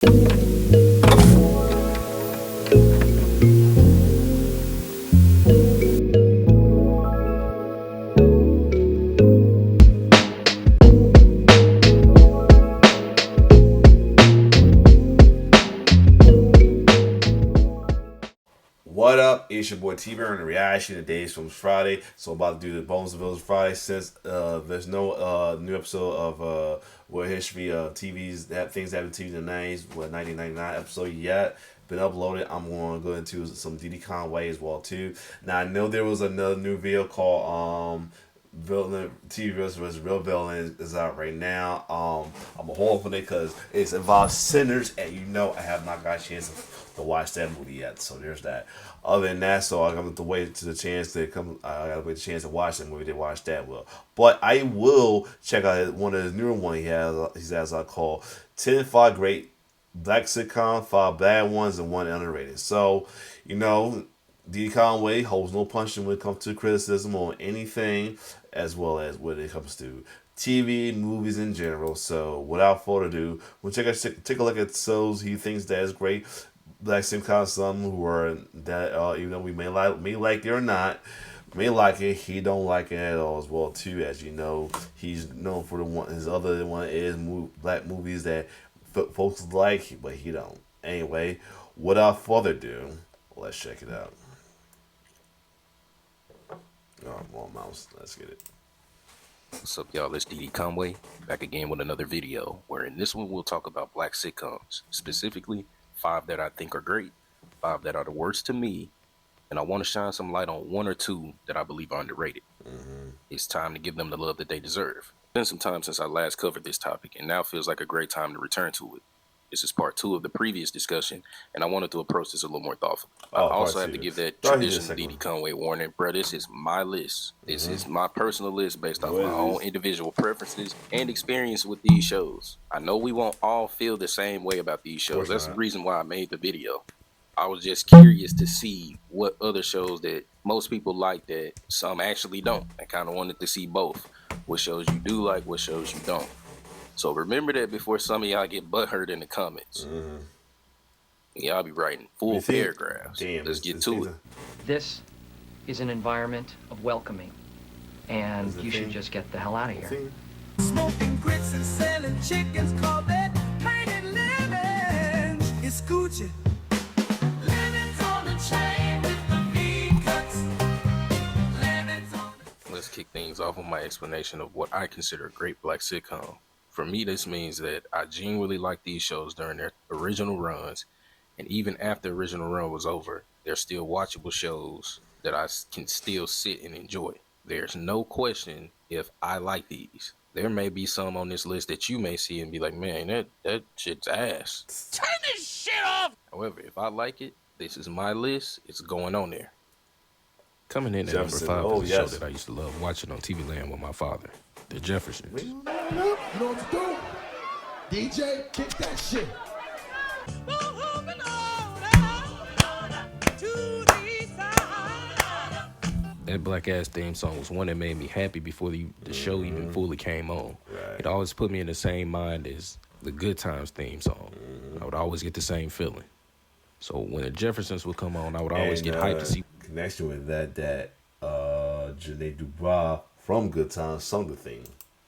What up? It's your boy T-Bear and the reaction to Days from Friday. So I'm about to do the Bones of Bills Friday since there's no new episode of World History TVs that things that happened to TV in the 90s, 1999 episode yet been uploaded. I'm going to go into some Diddy Conway as well too. Now I know there was another new video called Villain TV versus Real Villain is out right now. I'm a horror for it because it involves sinners, and you know I have not got a chance to watch that movie yet. So there's that. Other than that, so I got to wait to the chance to come. I got to wait the chance to watch that movie. To watch that will, but I will check out one of his newer one he has. He has called 5 Great Black Sitcom, 5 Bad Ones, and 1 Underrated. So you know. D. Conway holds no punching when it comes to criticism on anything, as well as when it comes to TV, movies in general. So, without further ado, we'll take a look at shows he thinks that is great. Black sitcom, some who are that even though we may like it or not, may like it. He don't like it at all as well too. As you know, he's known for the one. His other one is black movies that folks like, but he don't. Anyway, without further ado, let's check it out. Oh, more mouse. Let's get it. What's up, y'all? It's Diddy Conway back again with another video where in this one we'll talk about black sitcoms, specifically 5 that I think are great, 5 that are the worst to me, and I want to shine some light on 1 or 2 that I believe are underrated. It's time to give them the love that they deserve. It's been some time since I last covered this topic, and now feels like a great time to return to it. This is part 2 of the previous discussion, and I wanted to approach this a little more thoughtfully. I also have to give that traditional Diddy Conway warning. Bro, this is my list. This is my personal list based off my own individual preferences and experience with these shows. I know we won't all feel the same way about these shows. That's the reason why I made the video. I was just curious to see what other shows that most people like that some actually don't. I kind of wanted to see both. What shows you do like, what shows you don't. So remember that before some of y'all get butthurt in the comments. Y'all be writing full paragraphs. Let's get to it. This is an environment of welcoming, and you should just get the hell out of here. Smoking grits and selling chickens, call that painted lemons. It's Gucci. Lemons on the chain with the meat cuts. Lemons on the... Let's kick things off with my explanation of what I consider a great black sitcom. For me, this means that I genuinely like these shows during their original runs, and even after the original run was over, they're still watchable shows that I can still sit and enjoy. There's no question if I like these. There may be some on this list that you may see and be like, man, that shit's ass. Turn this shit off! However, if I like it, this is my list, it's going on there. Coming in at number 5 is a show that I used to love watching on TV Land with my father, The Jeffersons. You know what to do? DJ, kick that shit. That black ass theme song was one that made me happy before the show even fully came on. It always put me in the same mind as the Good Times theme song. I would always get the same feeling. So when the Jeffersons would come on, I would always get hyped to see. Connection with that Janae Dubois from Good Times sung the theme.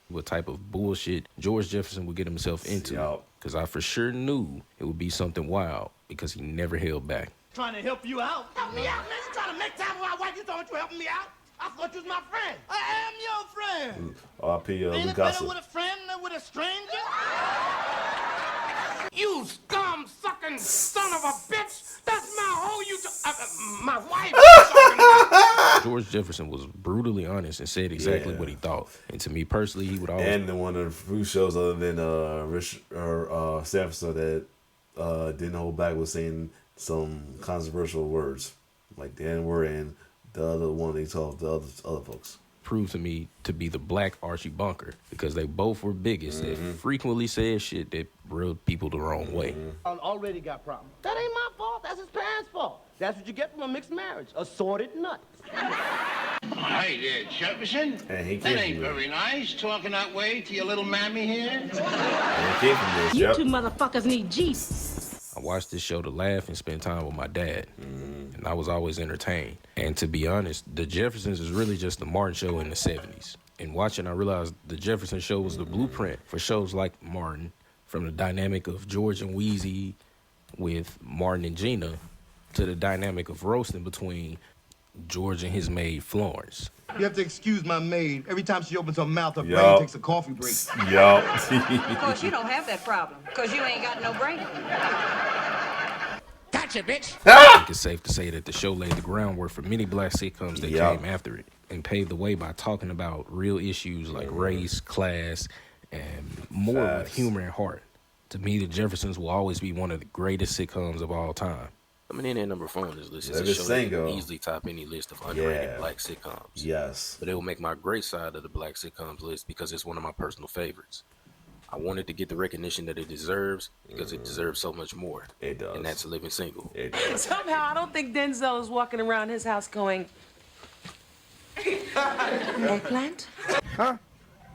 What type of bullshit George Jefferson would get himself into. Because I for sure knew it would be something wild because he never held back. Trying to help you out. Help me out, man. You trying to make time for my wife. You thought you were helping me out? I thought you was my friend. I am your friend. R.P. Ain't it better with a friend than with a stranger? You scum sucking son of a bitch. That's my hoe you my wife. George Jefferson was brutally honest and said exactly what he thought. And to me personally, he would always... And one of the few shows other than Sanford that didn't hold back was saying some controversial words. Like the N-word and the other one they told the other folks. Proved to me to be the black Archie Bunker because they both were bigots that frequently said shit that rubbed people the wrong way. Already got problems. That ain't my fault. That's his parents' fault. That's what you get from a mixed marriage. Assorted nuts. Hi there, Jefferson. And he That came ain't from very nice, talking that way to your little mammy here. And he came from this. You Yep. two motherfuckers need Jeeps. I watched this show to laugh and spend time with my dad, and I was always entertained. And to be honest, The Jeffersons is really just the Martin Show in the 70s. And watching, I realized The Jefferson Show was the blueprint for shows like Martin, from the dynamic of George and Wheezy with Martin and Gina to the dynamic of roasting between George and his maid Florence. You have to excuse my maid. Every time she opens her mouth, her Yup. brain takes a coffee break. Yup. Of course, you don't have that problem, because you ain't got no brain. Gotcha, bitch. I think it's safe to say that the show laid the groundwork for many black sitcoms that Yup. came after it and paved the way by talking about real issues like race, class, and more with Facts. humor and heart. To me, The Jeffersons will always be one of the greatest sitcoms of all time. Coming in at number 4 on this list is a Living show that Single. can easily top any list of underrated Yeah. black sitcoms. Yes. But it will make my great side of the black sitcoms list because it's one of my personal favorites. I wanted to get the recognition that it deserves because it deserves so much more. It does. And that's Living Single. It does. Somehow, I don't think Denzel is walking around his house going, eggplant? Huh?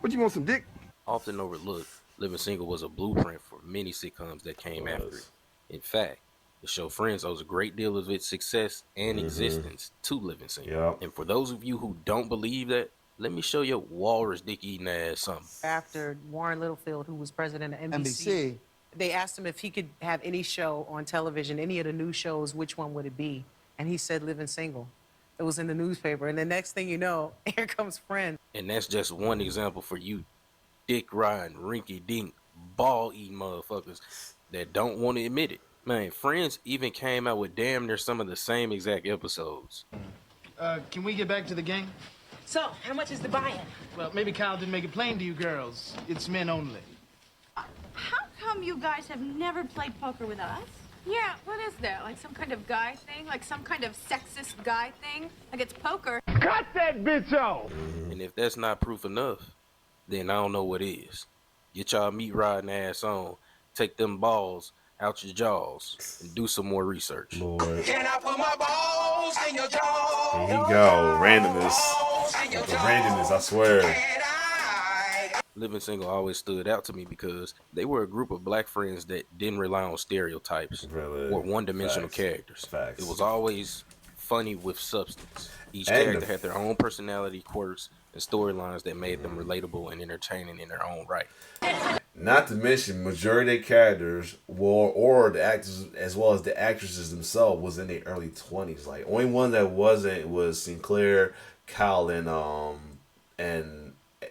What, you want some dick? Often overlooked, Living Single was a blueprint for many sitcoms that came after it. In fact, the show Friends owes a great deal of its success and existence to Living Single. Yep. And for those of you who don't believe that, let me show your walrus dick eating ass something. After Warren Littlefield, who was president of NBC, NBC. they asked him if he could have any show on television, any of the new shows, which one would it be? And he said Living Single. It was in the newspaper. And the next thing you know, here comes Friends. And that's just one example for you dick riding, rinky dink, ball eating motherfuckers that don't want to admit it. Man, Friends even came out with damn near some of the same exact episodes. Can we get back to the game? So, how much is the buy-in? Well, maybe Kyle didn't make it plain to you girls. It's men only. How come you guys have never played poker with us? Yeah, what is there? Like some kind of guy thing? Like some kind of sexist guy thing? Like it's poker. Cut that bitch off! And if that's not proof enough, then I don't know what is. Get y'all meat riding ass on, take them balls out your jaws, and do some more research. Lord. Can I put my balls in your jaw? Here you go. Randomness. The randomness, I swear. Living Single always stood out to me because they were a group of black friends that didn't rely on stereotypes Really? or one-dimensional Facts. characters. Facts. It was always funny with substance. Each And character the- had their own personality, quirks, and storylines that made them relatable and entertaining in their own right. Not to mention, majority of the characters were, or the actors as well as the actresses themselves was in their early 20s. Like, only one that wasn't was Sinclair, Kyle, and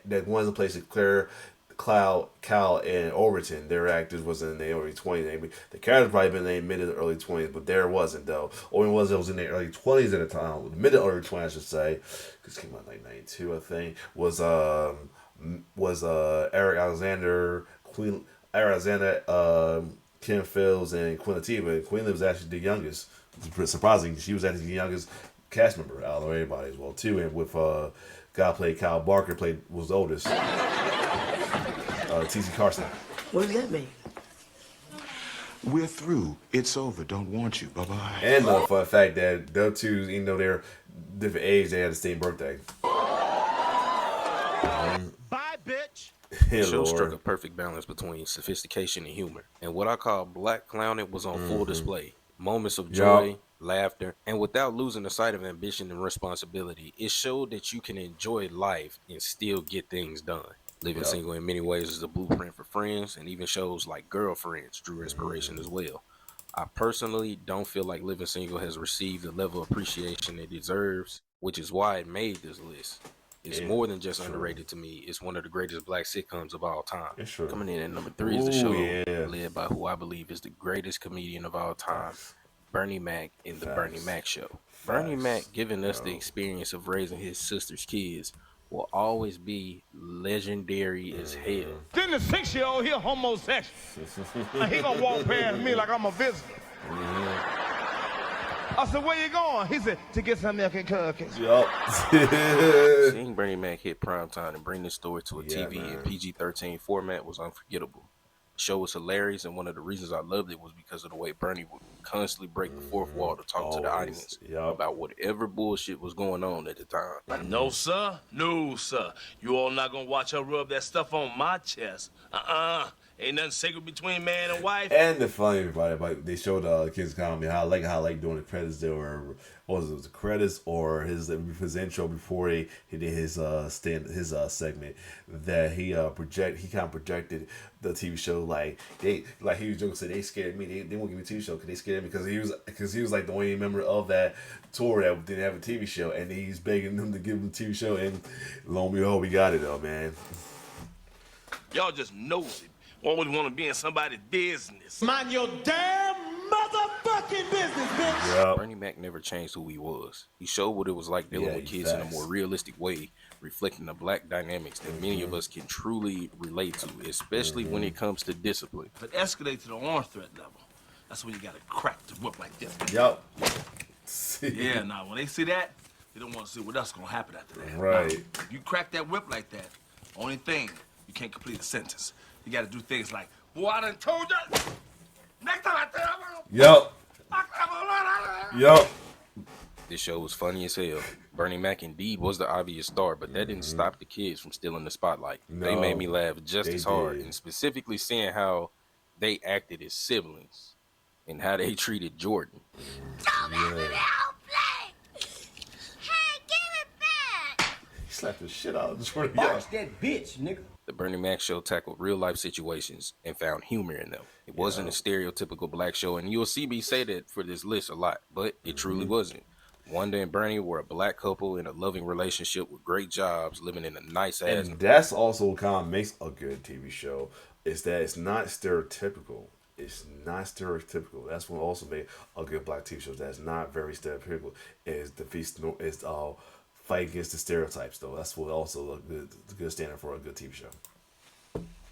that one that played Sinclair, Cal, and Overton. Their actors was in their early 20s. The characters probably been in their mid to early 20s, but there wasn't though. Only one that was in their early 20s at the time, mid to early 20s, I should say, because it came out in like 92, I think, was Eric Alexander, Queen Eric Alexander, Kim Fields, and Queen Latifah. Queen was actually the youngest. It's pretty surprising. She was actually the youngest cast member out of everybody as well too. And with guy played Kyle Barker was the oldest. T.C. Carson. What does that mean? We're through. It's over. Don't want you. Bye-bye. And the fun fact that those two, even though they're different age, they had the same birthday. Bye, bitch! The show Lord. struck a perfect balance between sophistication and humor. And what I call black clowning was on full display. Moments of joy, laughter, and without losing the sight of ambition and responsibility, it showed that you can enjoy life and still get things done. Living Single in many ways is a blueprint for Friends, and even shows like Girlfriends drew inspiration as well. I personally don't feel like Living Single has received the level of appreciation it deserves, which is why it made this list. It's more than just underrated to me. It's one of the greatest black sitcoms of all time. Coming in at number 3 is the show led by who I believe is the greatest comedian of all time, Bernie Mac in The Bernie Mac Show. Bernie Mac giving us the experience of raising his sister's kids will always be legendary as hell. Then the 6-year-old, he a homosexual. And he gonna walk past me like I'm a visitor. I said, where you going? He said, to get some milk and cookies. Seeing Bernie Mac hit primetime and bring this story to a TV and PG-13 format was unforgettable. The show was hilarious, and one of the reasons I loved it was because of the way Bernie would constantly break the fourth wall to talk to the audience about whatever bullshit was going on at the time. No, sir. No, sir. You all not gonna watch her rub that stuff on my chest. Ain't nothing sacred between man and wife. And the funny about it, they showed kids comedy how I like doing the credits there, or what was it, the credits or his intro before he did his segment, that he kind of projected the TV show like he was joking, said they scared me, they won't give me a TV show because they scared me because he was like the only member of that tour that didn't have a TV show, and he's begging them to give him a TV show, and lo and behold, we got it though, man. Y'all just nosy. Always want to be in somebody's business. Mind your damn motherfucking business, bitch. Yep. Bernie Mac never changed who he was. He showed what it was like dealing with kids in a more realistic way, reflecting the black dynamics that many of us can truly relate to, especially when it comes to discipline. If it escalates to the arm threat level, that's when you got to crack the whip like this. Yep. Yeah, now when they see that, they don't want to see what else gonna happen after that. Right. Now, if you crack that whip like that, only thing, you can't complete a sentence. You got to do things like, boy, I done told you. Next time I tell you. Yep. This show was funny as hell. Bernie Mac indeed was the obvious star, but that didn't stop the kids from stealing the spotlight. They made me laugh just as hard, and specifically seeing how they acted as siblings and how they treated Jordan. He slapped the shit out of Jordan. Watch that bitch, nigga. The Bernie Mac show tackled real life situations and found humor in them. It wasn't a stereotypical black show, and you'll see me say that for this list a lot, but it truly wasn't. Wanda and Bernie were a black couple in a loving relationship with great jobs, living in a nice ass. And that's also kind of makes a good TV show, is that it's not stereotypical. It's not stereotypical. That's what also made a good black TV show. That's not very stereotypical. Is fight against the stereotypes, though. That's what also a good standard for a good TV show.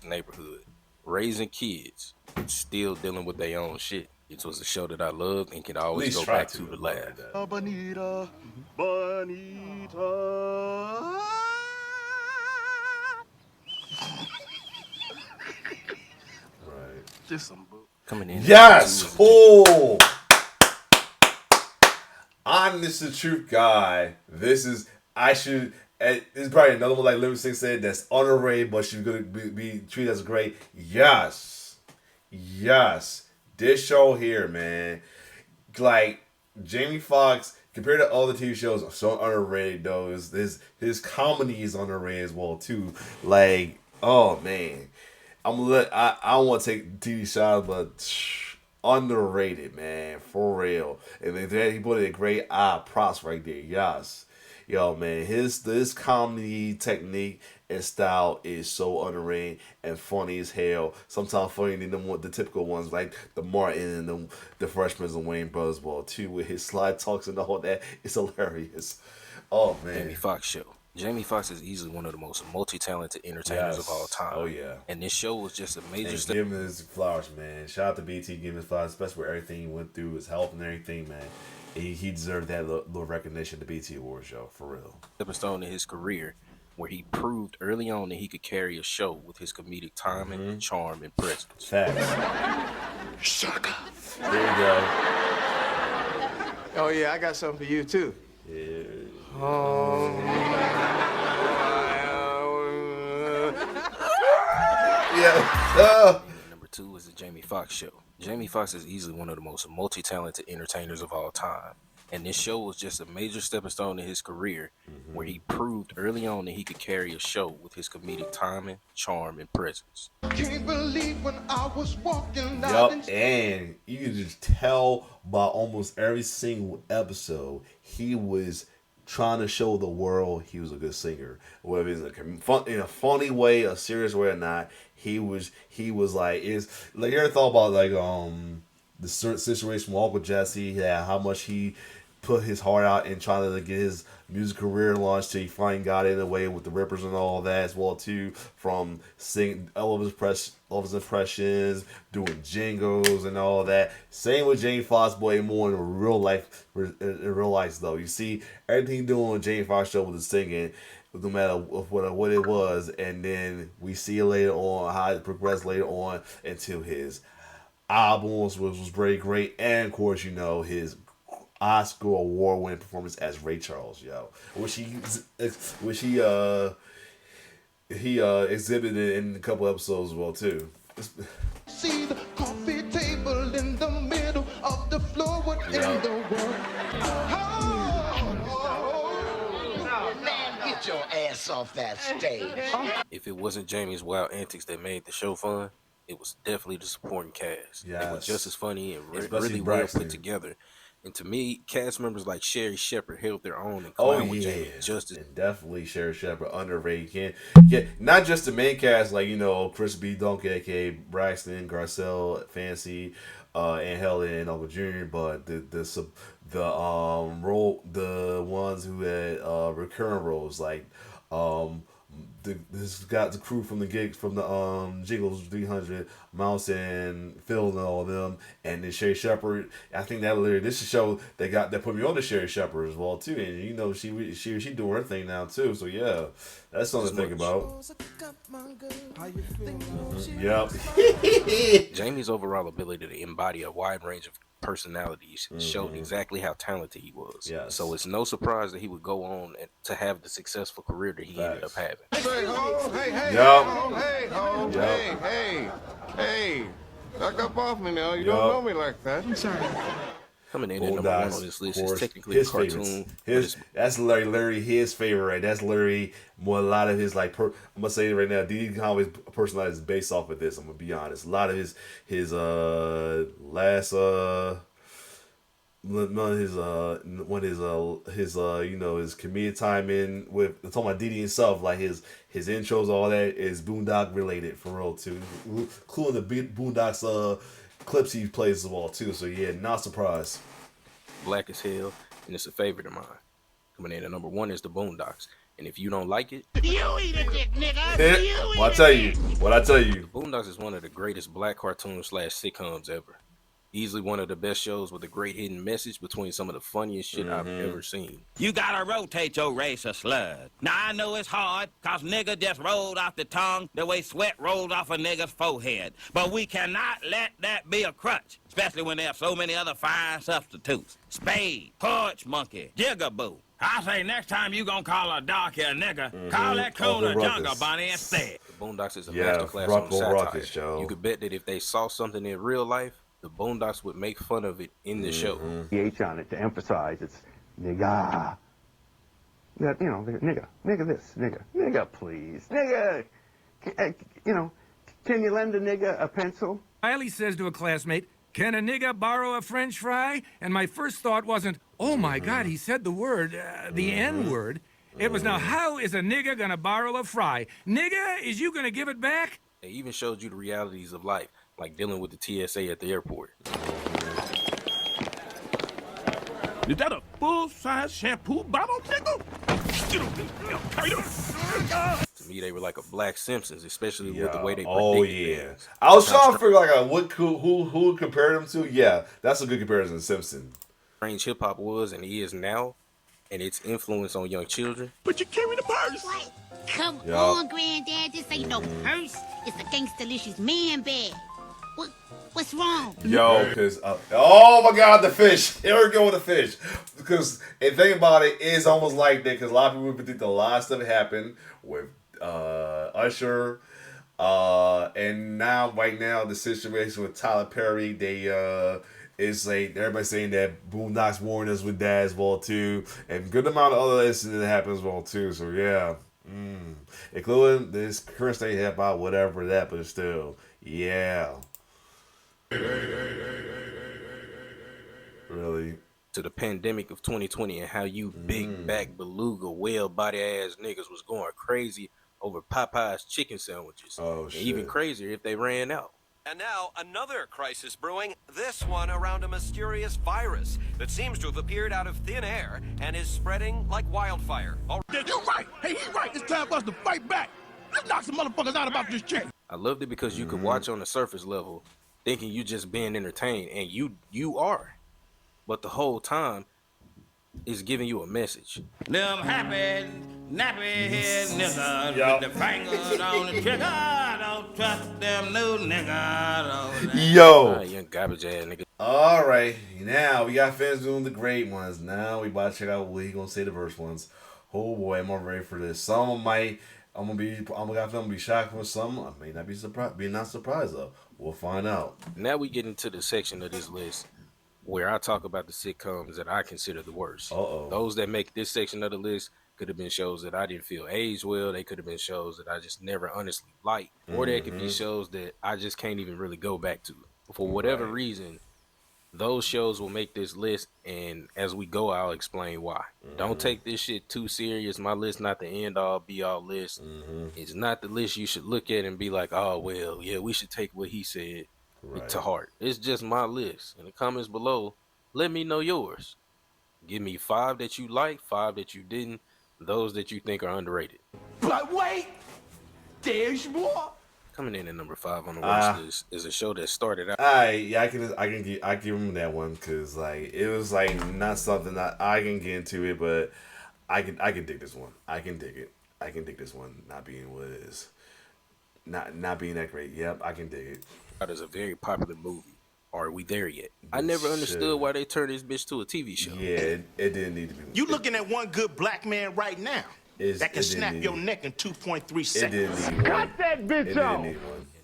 Neighborhood, raising kids, still dealing with their own shit. It was a show that I loved and can always go back to laugh. Bonita. Right. Just some book. Coming in. Yes! Oh! I'm the truth guy. This is probably another one like Livingston said that's underrated, but she's gonna be treated as great. Yes, this show here, man, like Jamie Foxx compared to all the TV shows, are so underrated though. His comedy is underrated as well too. Like, oh man, I don't want to take TV shots, but underrated, man, for real. And then he put a great props right there. Yes, yo, man, this comedy technique and style is so underrated and funny as hell. Sometimes funnier than the typical ones like the Martin and the Freshmen and Wayne Brothers, well too, with his slide talks and all that. It's hilarious. Oh man, Jamie Foxx show. Jamie Foxx is easily one of the most multi-talented entertainers of all time. Oh yeah. And this show was just a major step. Give him his flowers, man. Shout out to BT, give him his flowers, especially with everything he went through, his health and everything, man. He deserved that little recognition at the BT Awards show, for real. Stepping stone in his career, where he proved early on that he could carry a show with his comedic timing, charm, and presence. Facts. Sucker. There you go. Oh yeah, I got something for you too. Yeah. Number 2 is the Jamie Foxx show. Jamie Foxx is easily one of the most multi-talented entertainers of all time. And this show was just a major stepping stone in his career, where he proved early on that he could carry a show with his comedic timing, charm, and presence. Can't believe when I was walking out. Yup, and you can just tell by almost every single episode he was trying to show the world he was a good singer, whether it's in a funny way, a serious way or not. He was like, is like, you ever thought about like the certain situation with Uncle Jesse, how much he put his heart out in trying to get his music career launched till he finally got in the way with the Rippers and all that as well too, from singing all of his impressions, doing jingles and all that. Same with Jamie Foxx, boy, more in real life though. You see everything he doing on Jamie Foxx show with the singing, no matter what it was, and then we see later on how it progressed later on into his albums, which was very great, and of course, his Oscar award winning performance as Ray Charles, which he exhibited in a couple episodes as well too. See the coffee table in the middle of the floor. What in the world? Man, get your ass off that stage. If it wasn't Jamie's wild antics that made the show fun, it was definitely the supporting cast. They were just as funny and really well put together. And to me, cast members like Sherry Shepherd held their own and clown with Jamie just as and definitely Sherry Shepherd underrated. Can't get not just the main cast like Chris B. Donkey, aka Braxton, Garcelle, Fancy, and Helen and Uncle Junior, but the ones who had recurring roles like this got the crew from the gigs from the Jiggles 300, Mouse and Phil and all of them, and then Sherry Shepherd. I think this is a show that put me on to Sherry Shepherd as well too, and she doing her thing now too. So yeah, that's something to think about. How you feel? Yep. Jamie's overall ability to embody a wide range of personalities showed exactly how talented he was. Yes. So it's no surprise that he would go on to have the successful career that he ended up having. Hey, back up off me now. You don't know me like that. I'm sorry. Coming in at number one on this list is technically his a cartoon. That's literally his favorite, right? That's literally a lot of his I'm gonna say it right now. Diddy Conway's personality is based off of this. I'm gonna be honest. A lot of his last his comedic time in with talking about Diddy himself, like his intros, all that is Boondock related for real too, including the Boondocks clips he plays as well too. So yeah, not surprised. Black as hell, and it's a favorite of mine. Coming in at number one is the Boondocks, and if you don't like it, You eat a dick, nigga. What I tell you. The Boondocks is one of the greatest black cartoons / sitcoms ever. Easily one of the best shows with a great hidden message between some of the funniest shit I've ever seen. You gotta rotate your race of slurs. Now I know it's hard, cause nigga just rolled off the tongue the way sweat rolls off a nigga's forehead. But we cannot let that be a crutch, especially when there are so many other fine substitutes. Spade, porch monkey, jigaboo. I say next time you gonna call a darky a nigga, call that coon a jungle bunny instead. The Boondocks is a masterclass on satire. Ruckus, Joe. You could bet that if they saw something in real life, the Boondocks would make fun of it in the show. PH on it to emphasize it's nigga. That, nigga this, nigga please, nigga. Can you lend a nigga a pencil? Riley says to a classmate, "Can a nigga borrow a French fry?" And my first thought wasn't, "Oh my God, he said the word, the N word." It was, "Now how is a nigga gonna borrow a fry? Nigga, is you gonna give it back?" They even showed you the realities of life, like dealing with the TSA at the airport. Is that a full-size shampoo bottle, nigga? To me, they were like a Black Simpsons, especially with the way they predicted things. I was trying to figure like who would compare them to. Yeah, that's a good comparison to Simpsons. Strange hip hop was and is now, and its influence on young children. But you carry the purse. What? Come on, Granddad. This ain't no purse. It's a Gangstalicious man bag. What's wrong? Yo, because oh my God, the fish. Here we go with the fish. Because and think about it, it's almost like that. Because a lot of people predict a lot of stuff happened with Usher, and right now the situation with Tyler Perry, it's like everybody's saying that Boondocks warned us with that as well too, and good amount of other incidents that happen as well too. So yeah, including this current state hip hop, whatever that, but still, yeah. Really? To the pandemic of 2020 and how you big back beluga whale body ass niggas was going crazy over Popeye's chicken sandwiches. Oh, and shit. even crazier if they ran out. And now, another crisis brewing, this one around a mysterious virus that seems to have appeared out of thin air and is spreading like wildfire. You're right. Hey, he's right. It's time for us to fight back. Let's knock some motherfuckers out about this chicken. I loved it because you could watch on the surface level thinking you just being entertained, and you are. But the whole time, is giving you a message. Them happy, nappy head niggas with the fingers on the trigger. Don't trust them new niggas. Yo. Young garbage ass nigga. All right, now we got fans doing the great ones. Now we about to check out what he gonna say the verse ones. Oh boy, am I ready for this? Some might, I'm gonna be shocked with some. I may not be surprised, be not surprised though. We'll find out. Now we get into the section of this list where I talk about the sitcoms that I consider the worst. Those that make this section of the list could have been shows that I didn't feel aged well. They could have been shows that I just never honestly liked, or they could be shows that I just can't even really go back to for whatever reason. Those shows will make this list, and as we go, I'll explain why. Don't take this shit too serious. My list not the end all be all list. It's not the list you should look at and be like, oh well, yeah, we should take what he said to heart. It's just my list. In the comments below, let me know yours. Give me 5 that you like, 5 that you didn't, those that you think are underrated. But wait, there's more. Coming in at number 5 on the worst list is a show that started out. I give him that one because like it was like not something that I can get into it, but I can dig this one. I can dig it. I can dig this one. Not being what it is, not being that great. Yep, I can dig it. That is a very popular movie. Are we there yet? I never understood why they turned this bitch to a TV show. Yeah, it didn't need to be. You looking at one good black man right now that can snap your neck in 2.3 seconds. Cut that bitch off. And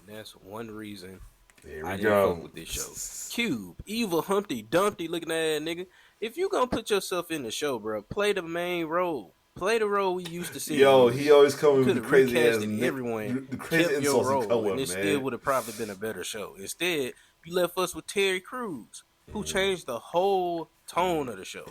that's one reason I didn't fuck with this show. Cube, evil Humpty Dumpty looking at nigga. If you gonna put yourself in the show, bro, play the main role. Play the role we used to see. Yo, he always coming with the crazy ass everyone. The crazy kept insults your he role, come and it with, still would have probably been a better show. Instead, you left us with Terry Crews, who changed the whole tone of the show.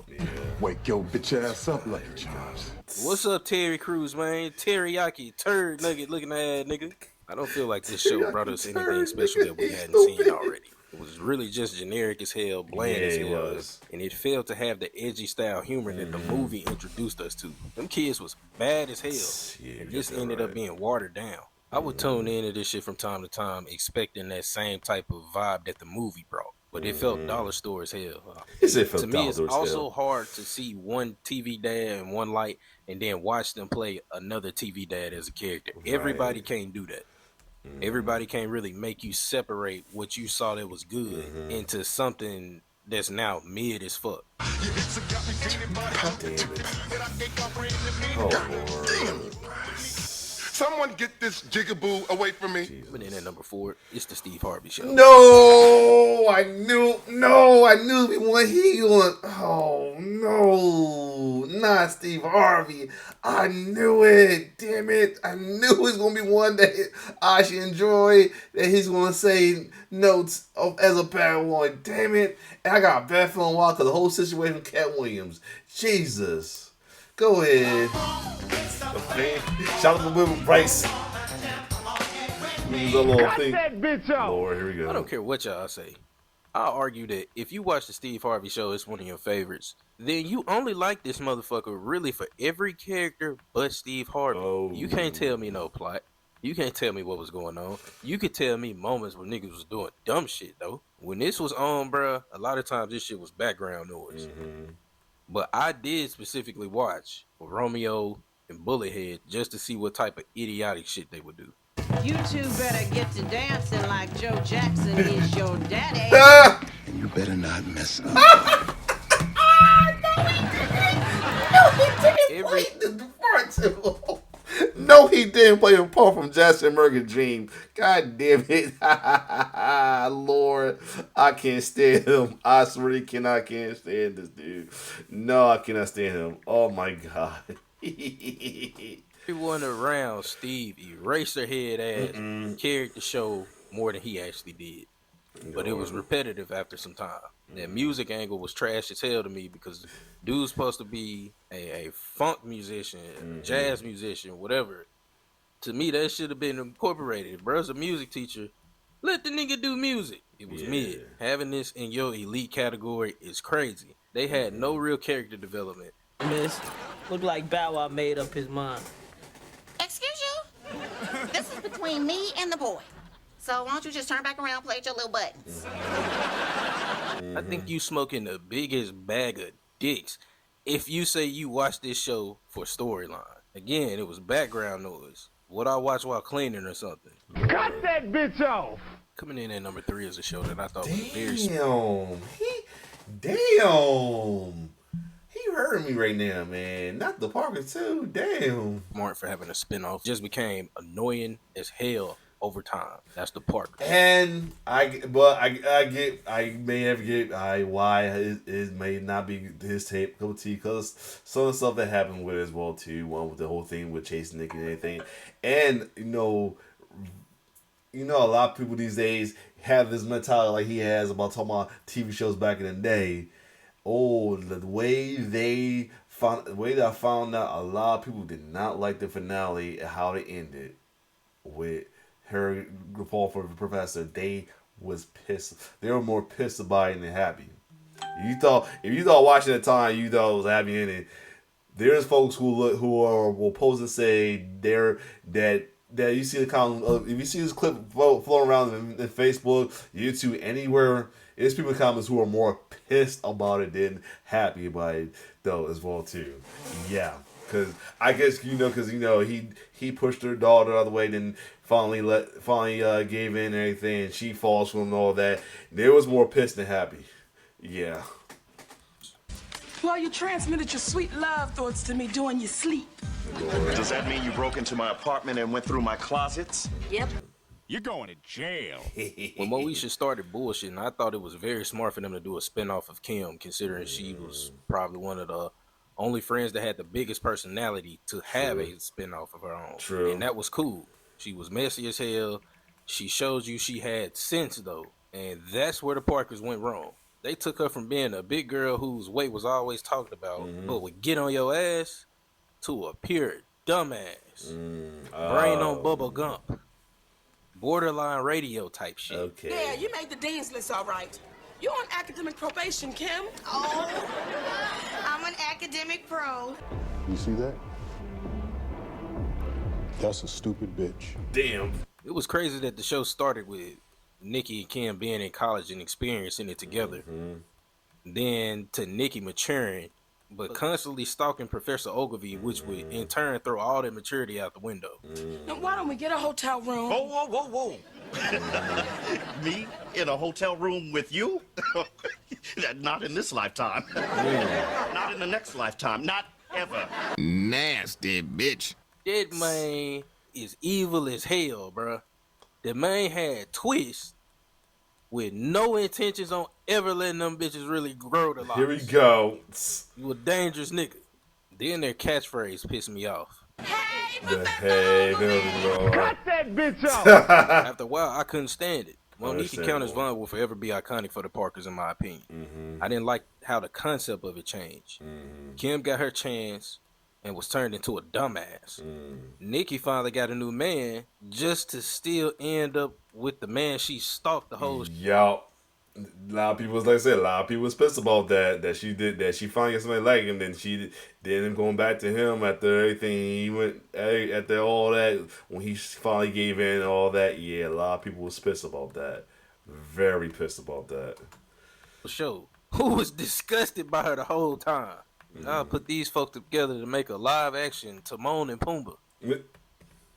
Wake your bitch ass up, Lucky Charms. What's up, Terry Crews, man? Teriyaki, turd nugget looking at nigga. I don't feel like this show brought us anything special that we hadn't seen already. It was really just generic as hell, bland as hell, and it failed to have the edgy style humor that the movie introduced us to. Them kids was bad as hell, and this ended up being watered down. I would tune into this shit from time to time, expecting that same type of vibe that the movie brought, but it felt dollar store as hell. To me, it's also hard to see one TV dad and one light, and then watch them play another TV dad as a character. Everybody can't do that. Everybody can't really make you separate what you saw that was good into something that's now mid as fuck. Someone get this jigaboo away from me. But then at number 4, it's the Steve Harvey Show. No, I knew we want he on. Oh no, not Steve Harvey. I knew it. Damn it. I knew it was gonna be one that I should enjoy. That he's gonna say notes as a bad one. Damn it. And I got a bad feeling why because the whole situation with Cat Williams. Jesus. Go ahead. Okay. Shout out to William Bryce. That bitch off. Lord, here we go. I don't care what y'all say. I'll argue that if you watch the Steve Harvey Show, it's one of your favorites, then you only like this motherfucker really for every character but Steve Harvey. You can't tell me no plot. You can't tell me what was going on. You could tell me moments where niggas was doing dumb shit, though. When this was on, bruh, a lot of times this shit was background noise. But I did specifically watch Romeo and Bullethead just to see what type of idiotic shit they would do. You two better get to dancing like Joe Jackson is your daddy. And you better not mess up. No, he didn't play a part from Jackson Murray Dream. God damn it. Lord, I can't stand him. I swear can't stand this dude. No, I cannot stand him. Oh my God. Everyone around Steve Eraserhead ass carried the show more than he actually did. But it was repetitive after some time. That music angle was trash as hell to me because dude's supposed to be a funk musician, jazz musician, whatever. To me, that should have been incorporated. Bruh's a music teacher. Let the nigga do music. It was mid. Having this in your elite category is crazy. They had no real character development. Miss, look like Bow Wow made up his mind. Excuse you? This is between me and the boy. So why don't you just turn back around and play with your little buttons? I think you smoking the biggest bag of dicks if you say you watch this show for storyline, again, it was background noise. What I watch while cleaning or something. Cut that bitch off! Coming in at number 3 is a show that I thought was very Damn. He hurting me right now, man. Not the Parker too. Damn. smart for having a spinoff. Just became annoying as hell over time. That's the Parker. And I may have get why it may not be his tape cup of tea, because some of the stuff that happened with it as well too. One with the whole thing with chasing Nick and everything, and you know, a lot of people these days have this mentality like he has about talking about TV shows back in the day. Oh, the way that I found out, a lot of people did not like the finale and how it ended with her fall for the professor. They was pissed. They were more pissed about it than happy. If you thought watching at the time, you thought it was happy ending. There's folks who will post and say that you see the comment. If you see this clip floating around in Facebook, YouTube, anywhere, there's people in comments who are more pissed about it than happy about it though as well too. Yeah, because I guess because he pushed her daughter out of the way, then finally gave in and everything, and she falls for him and all that. There was more pissed than happy. Yeah. Well, you transmitted your sweet love thoughts to me during your sleep. Does that mean you broke into my apartment and went through my closets? Yep. You're going to jail. When Moesha started bullshitting, I thought it was very smart for them to do a spinoff of Kim, considering she was probably one of the only friends that had the biggest personality to have a spinoff of her own. True. And that was cool. She was messy as hell. She showed you she had sense, though. And that's where the Parkers went wrong. They took her from being a big girl whose weight was always talked about, but would get on your ass, to a pure dumbass. Brain on Bubba Gump. Borderline radio type shit. Okay. Yeah, you made the dean's list all right. You're on academic probation, Kim. Oh, I'm an academic pro. You see that? That's a stupid bitch. Damn. It was crazy that the show started with Nikki and Kim being in college and experiencing it together. Then to Nikki maturing, but constantly stalking Professor Ogilvy, which would in turn throw all that maturity out the window. Now, why don't we get a hotel room? Whoa. Me in a hotel room with you? Not in this lifetime. Not in the next lifetime. Not ever. Nasty bitch. That man is evil as hell, bruh. The man had twists with no intentions on ever letting them bitches really grow to life. Here we go. You a dangerous nigga. Then their catchphrase pissed me off. The hey, Cut that bitch off! After a while, I couldn't stand it. Monique Countess Vaughn will forever be iconic for the Parkers, in my opinion. I didn't like how the concept of it changed. Kim got her chance and was turned into a dumbass. Nikki finally got a new man just to still end up with the man she stalked the whole Yup. A lot of people, like I said, a lot of people was pissed about that she finally got somebody like him, then him going back to him after everything he went after all that, when he finally gave in and all that. Yeah, a lot of people was pissed about that. Very pissed about that. show. Who was disgusted by her the whole time. I'll put these folks together to make a live action Timon and Pumbaa.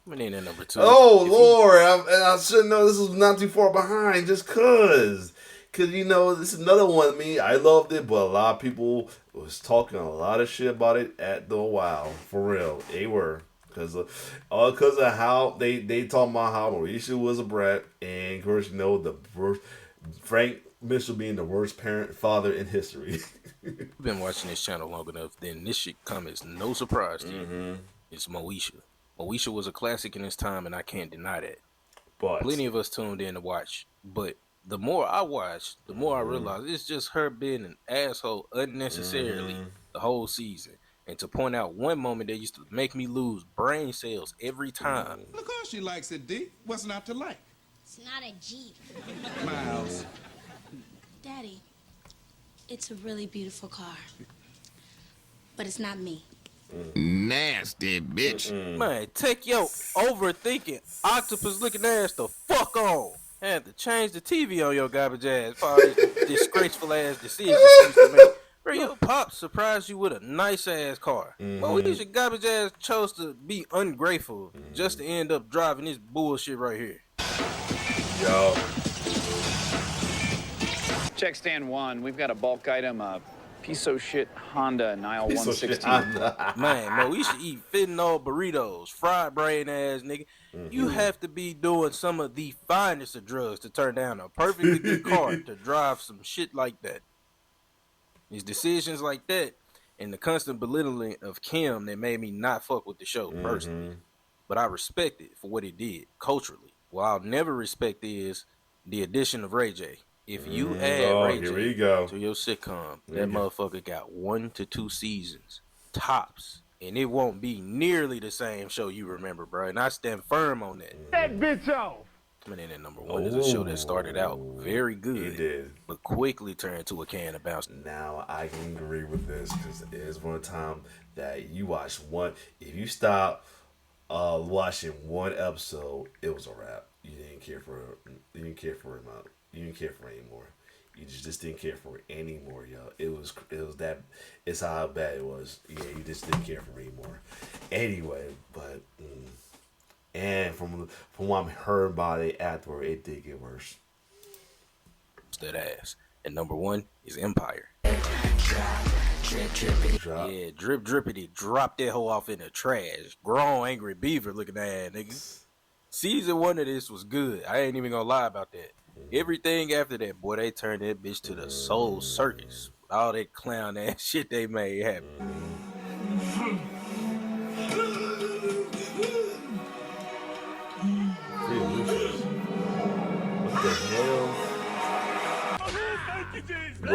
Coming in at number 2. Oh, Lord. I should know this was not too far behind just because. Because, this is another one. I loved it, but a lot of people was talking a lot of shit about it at the WoW. For real. They were. Because of how they talking about how Mauricio was a brat. And, of course, the worst, Frank Mitchell being the worst father in history. I've been watching this channel long enough, then this shit come as no surprise to you. It's Moesha. Moesha was a classic in its time, and I can't deny that. But plenty of us tuned in to watch. But the more I watched, the more I realized it's just her being an asshole unnecessarily the whole season. And to point out one moment that used to make me lose brain cells every time. Of course she likes it, D. What's not to like? It's not a Jeep. Miles. Daddy, it's a really beautiful car. But it's not me. Nasty bitch. Man, take your overthinking, octopus-looking ass the fuck on. Had to change the TV on your garbage ass for all these disgraceful ass decisions you used to make. Bro, your pops surprised you with a nice ass car. Well, your garbage ass chose to be ungrateful just to end up driving this bullshit right here. Yo. Check stand 1. We've got a bulk item, a piece of shit Honda Nile Piece of shit 116. Man, Mo, we should eat fentanyl burritos, fried brain ass nigga. You have to be doing some of the finest of drugs to turn down a perfectly good car to drive some shit like that. These decisions like that and the constant belittling of Kim that made me not fuck with the show personally. But I respect it for what it did culturally. What I'll never respect is the addition of Ray J. If you add Ray J to your sitcom, that motherfucker got 1 to 2 seasons, tops. And it won't be nearly the same show you remember, bro. And I stand firm on that. That bitch off. Coming in at number 1 is a show that started out very good, but quickly turned to a can of bounce. Now I can agree with this because it is one time that you watch one. If you stop watching one episode, it was a wrap. You didn't care for it. You didn't care for it. You didn't care for it anymore. You just didn't care for it anymore, yo. It was that. It's how bad it was. Yeah, you just didn't care for it anymore. Anyway, but and from what I heard about it afterward, it did get worse. That ass. And number 1 is Empire. Yeah, drip drippity, drop that hoe off in the trash. Grown angry beaver looking at niggas. Season 1 of this was good. I ain't even gonna lie about that. Everything after that, boy, they turned that bitch to the soul circus. All that clown ass shit they made happen. What the hell?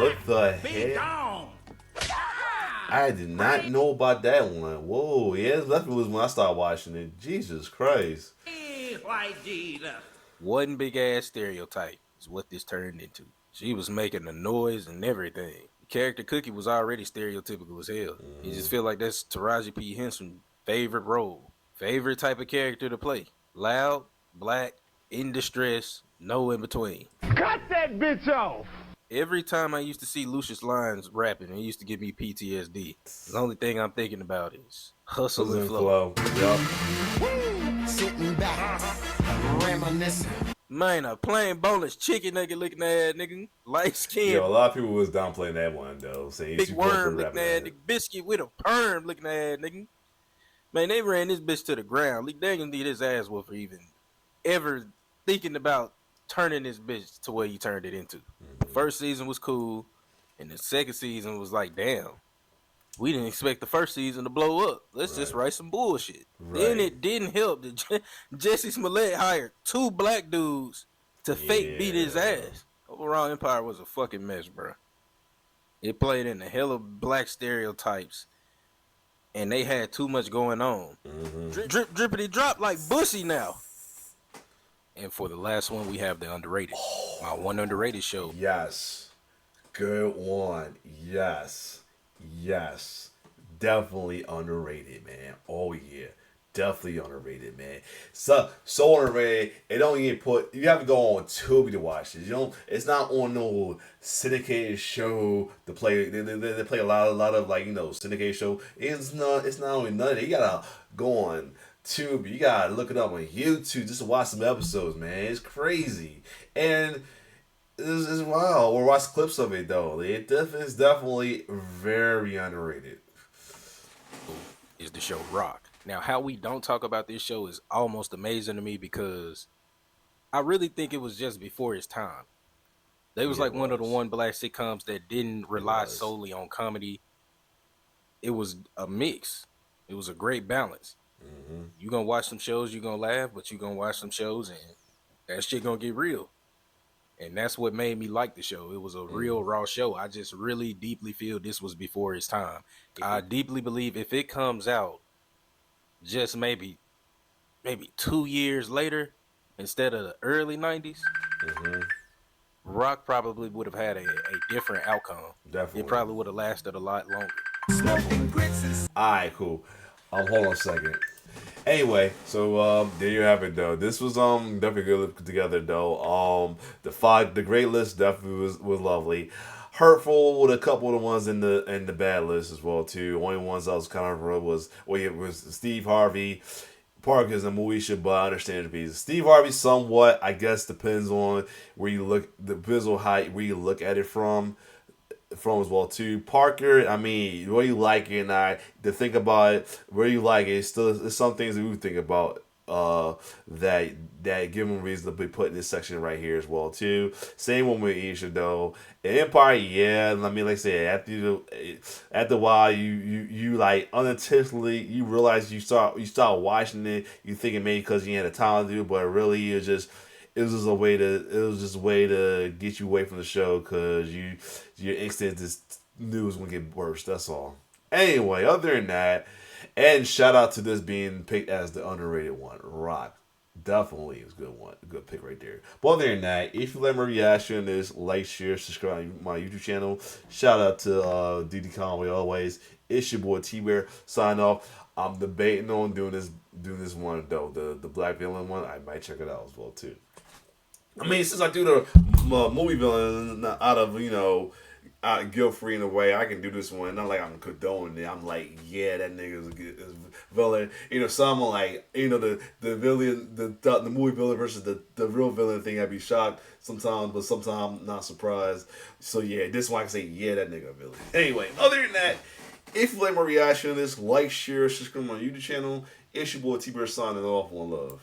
What the hell? I did not know about that one. Whoa, yeah, that was when I started watching it. Jesus Christ. One big ass stereotype is what this turned into. She was making a noise and everything. The character Cookie was already stereotypical as hell. You just feel like that's Taraji P. Henson's favorite role. Favorite type of character to play. Loud, black, in distress, no in between. Cut that bitch off. Every time I used to see Lucius Lyons rapping, it used to give me PTSD. The only thing I'm thinking about is hustle and flow. Yup. Sitting back, reminiscing. Man, a plain boneless chicken nigga looking at nigga, light skin. Yo, a lot of people was downplaying that one though, saying big worm looking at nigga, biscuit with a perm looking at nigga. Man, they ran this bitch to the ground. Lee Daniels need his ass whooped for even ever thinking about turning this bitch to what he turned it into. The first season was cool, and the second season was like, damn, we didn't expect the first season to blow up. Let's just write some bullshit. Then it didn't help that Jesse Smollett hired 2 black dudes to fake beat his ass. Overall, Empire was a fucking mess, bro. It played in the hell of black stereotypes, and they had too much going on. Drip, drippity drop like Bussy now. And for the last one, we have the underrated. My one underrated show. Yes. Good one. Yes. Yes. Definitely underrated, man. Oh, yeah. Definitely underrated, man. So underrated. It don't get put. You have to go on Tubi to watch it. You don't. It's not on no syndicated show to play. They play a lot of like syndicated show. It's not only none of that. You gotta go on Tubi. You gotta look it up on YouTube just to watch some episodes, man. It's crazy and it's wild. Or watch clips of it though. It's definitely very underrated. Is the show Rock? Now, how we don't talk about this show is almost amazing to me because I really think it was just before its time. They was like one of the one black sitcoms that didn't rely solely on comedy. It was a mix. It was a great balance. You gonna watch some shows, you gonna laugh, but you gonna watch some shows and that shit gonna get real. And that's what made me like the show. It was a real raw show. I just really deeply feel this was before its time. I deeply believe if it comes out just maybe 2 years later instead of the early 90s, Rock probably would have had a different outcome. Definitely. It probably would have lasted a lot longer. Alright, cool. Hold on a second. Anyway, so there you have it though. This was definitely good put together though. The great list definitely was lovely. hurtful with a couple of the ones in the bad list as well too. The only ones I was kind of was Steve Harvey. Parker's a Moesha, but I understand the reason. Steve Harvey somewhat, I guess, depends on where you look. Depends on where you look at it from as well too. Parker, I mean, where you like it, and to think about it, where you like it, there's some things that we think about that give him reason to be put in this section right here as well too. Same one with Isha though. Empire, yeah. I mean, like I said, after a while, you like unintentionally you realize you start watching it. You thinking maybe because you had a time to do it, but really it was just a way to get you away from the show because your instinct just knew it was gonna get worse. That's all. Anyway, other than that. And shout out to this being picked as the underrated one. Rock. Definitely is a good one. A good pick right there. But other than that, if you like my reaction to this, like, share, subscribe to my YouTube channel. Shout out to DD Conway always. It's your boy T-Bear. Sign off. I'm debating on doing this one though. The black villain one. I might check it out as well too. I mean, since I do the movie villain out of, guilt-free in a way, I can do this one. Not like I'm condoning it. I'm like, yeah, that nigga's a good villain. Some like, the villain, the movie villain versus the real villain thing. I'd be shocked sometimes, but sometimes not surprised. So yeah, this one I can say, yeah, that nigga a villain. Anyway, other than that, if you like my reaction to this, like, share, subscribe to my YouTube channel. It's your boy T-Bear signing off. One love.